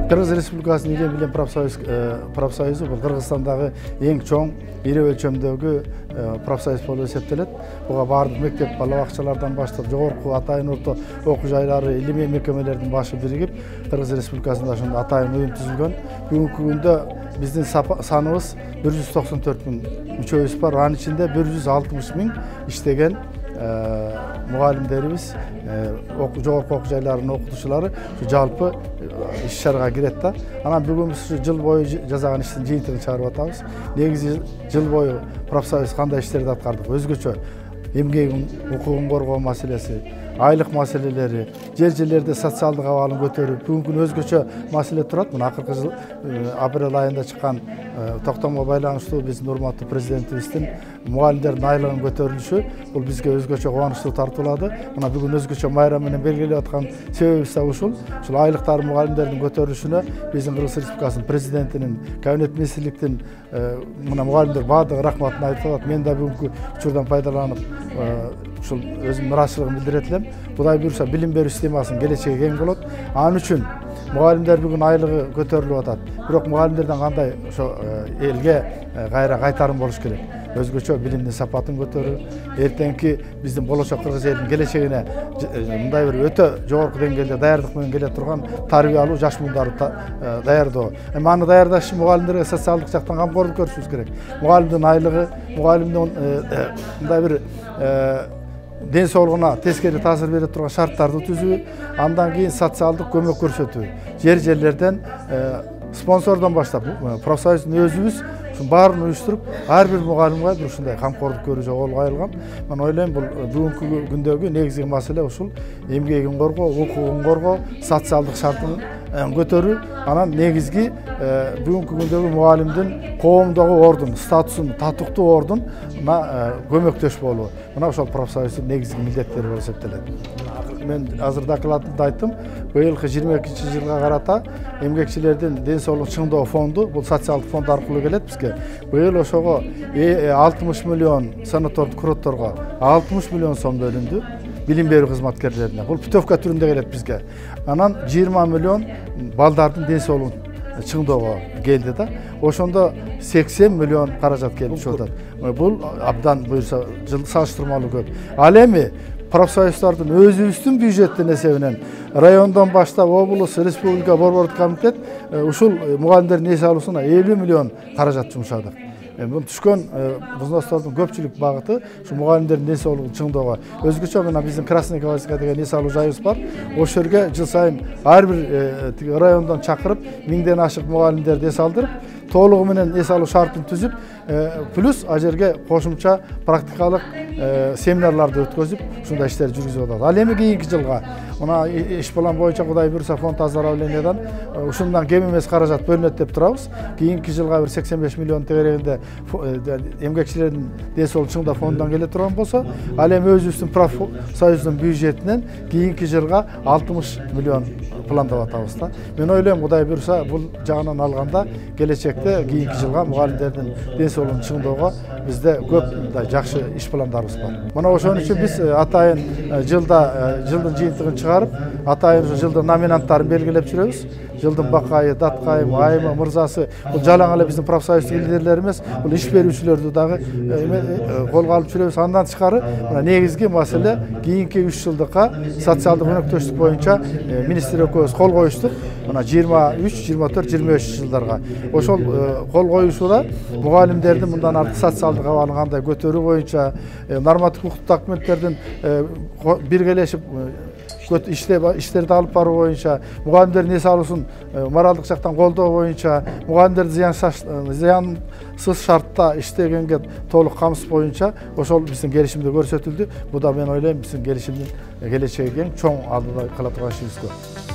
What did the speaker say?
Кыргыз Республикасынын Илем билен профсоюзу бул Кыргызстандагы эң чоң, ири өлчөмдөгү профсоюз болуп эсептелет. Буга бардык мектеп, бала бакчалардан баштап, жогорку атайын орто окуу жайлары, илимий мекемелердин башы биригип, Кыргыз Республикасында ошондой атайын уюм түзүлгөн. Бүгүнкү күндө биздин саныбыз 194 миң мүчөбүз бар. Анын ичинде 160 миң иштеген мугалимдерибиз, жогорку окуу жайларынын окутуучулары жалпы иш чарага кирет да. Анан бүгүн биз жыл бою жасаган иштин жыйынтыгын чыгарып атабыз. Негизи жыл бою профсоюз кандай иштерди аткардык? Өзгөчө эмгегин укугун коргоо маселеси, айлык маселелери, жер-жерлерде социалдык абалын көтөрүү бүгүнкү өзгөчө маселе турат. Мына акыркы жыл апрель айында чыккан токтомго байланыштуу биздин урматтуу президентибиздин мугалимдердин айлыгын көтөрүлүшү бул бизге өзгөчө кубанычтуу тартуулады. Мына бүгүн өзгөчө майрам менен белгилеп аткан себебибиз да ушул. Ушул айлыктар мугалимдердин көтөрүлүшүнө биздин Кыргыз Республикасынын президентинин, кабинет министрликтин мына мугалимдер баардыгы рахматын айтып атат. Мен да бүгүнкү учурдан пайдаланып ушул өзүмдүн ыраазычылыгымды билдирет элем. Кудай буйруса билим берүү системасынын келечеги кең болот. Анын үчүн мугалимдер бүгүн айлыгы көтөрүлүп атат. Бирок мугалимдерден кандай ошо элге кайра кайтарым болуш керек. Өзгөчө билимдин сапатын көтөрүү, эртеңки биздин болочок кыргыз элинин келечегине мындай бир өтө жогорку деңгээлде даярдык менен келе турган тарбия алуу, жаш муундарды даярдоо. Аны даярдаш үчүн мугалимдерге социалдык жактан камкорлук көрүшүбүз керек. Мугалимдин айлыгы, мугалимдин мындай бир ден соолугуна тескери таасир бере турган шарттарды түзүү, андан кийин социалдык көмөк көрсөтүү. Жер-жерлерден спонсордон баштап профсоюздун өзүбүз баарын уюштуруп, ар бир мугалимге бир ушундай камкорлук көрүүгө кол коюлган. Мен ойлойм, бул бүгүнкү күндөгү негизги маселе ушул: эмгегин коргоо, укугун коргоо, социалдык шартын көтөрүү. Анан негизги бүгүнкү күндөгү мугалимдин коомдогу ордун, статусун, татыктуу ордун көмөктөш болуу. Мына ошол профсоюздун негизги милдеттери болуп эсептелет. Мен азыр докладымда айттым, быйылкы 22-жылга карата эмгекчилердин ден соолук чыңдоо фонду, бул социалдык фонд аркылуу келет бизге. Быйыл ошого 60 миллион санатордук курортторго 60 миллион сом бөлүндү. Билим берүү кызматкерлерине. Бул путевка түрүндө келет бизге. Анан 20 миллион балдардын ден соолугун чыңдоого келди да. Ошондо 80 миллион каражат келип түшүп атат. Бул абдан буюрса салыштырмалуу көп. Ал эми профсоюздардын өзүбүздүн бюджеттин эсебинен райондон баштап облус, республика, борбордук комитет ушул мугалимдердин эс алуусуна 50 миллион каражат жумшадык. Бул түшкөн взностордун көпчүлүк багыты ушу мугалимдердин ден соолугун чыңдоого. Өзгөчө мына биздин Красный Кавказга деген эс алуу жайыбыз бар. Ошол жерге жыл сайын ар бир райондон чакырып, 1000ден ашык мугалимдерди эс алдырып, толугу менен эс алуу шартын түзүп, плюс ал жерге кошумча практикалык семинарларды өткөзүп, ушундай иштерди жүргүзүп атат. Ал эми кийинки жылга мына иш план боюнча Кудай буйруса фонд оздоровлениядан ушундан кем эмес каражат бөлүнөт деп турабыз. Кийинки жылга бир 85 миллион тегерегинде эмгекчилердин ден соолук чыңдоо фондунан келе турган болсо, ал эми өзүбүздүн профсоюздун бюджетинен кийинки жылга 60 миллион пландап атабыз да. Мен ойлойм, Кудай буйруса бул жагынан алганда келечекте кийинки жылга мугалимдердин ден соолугун чыңдоого бизде көп мындай жакшы иш пландарыбыз бар. Мына ошон үчүн биз атайын жылдын жыйынтыгын чыгарып, атайын жылдын номинанттарын белгилеп жүрөбүз. Жылдын бакайы, даткайы, айымы, мырзасы, бул жалаң эле биздин профсоюздук лидерлер эмес, бул иш берүүчүлөрдү дагы колго алып жүрөбүз. Андан тышкары мына негизги маселе кийинки 3 жылдыкка социалдык өнөктөштүк боюнча министр экөөбүз кол коюштук. Мына 23, 24, 25 жылдарга. Ошол кол коюшууда мугалимдердин мындан артык социалдык абалын кандай көтөрүү боюнча, нормативдик укуктук документтердин биргелешип иштерди алып баруу боюнча, мугалимдердин эс алуусун моралдык жактан колдоо боюнча, мугалимдерди зыянсыз шартта иштегенге толук камсыз боюнча ошол биздин келишимде көрсөтүлдү. Бу да мен ойлойм биздин келишимдин келечеги кең, чоң алдыда кыла турган ишибиз көп.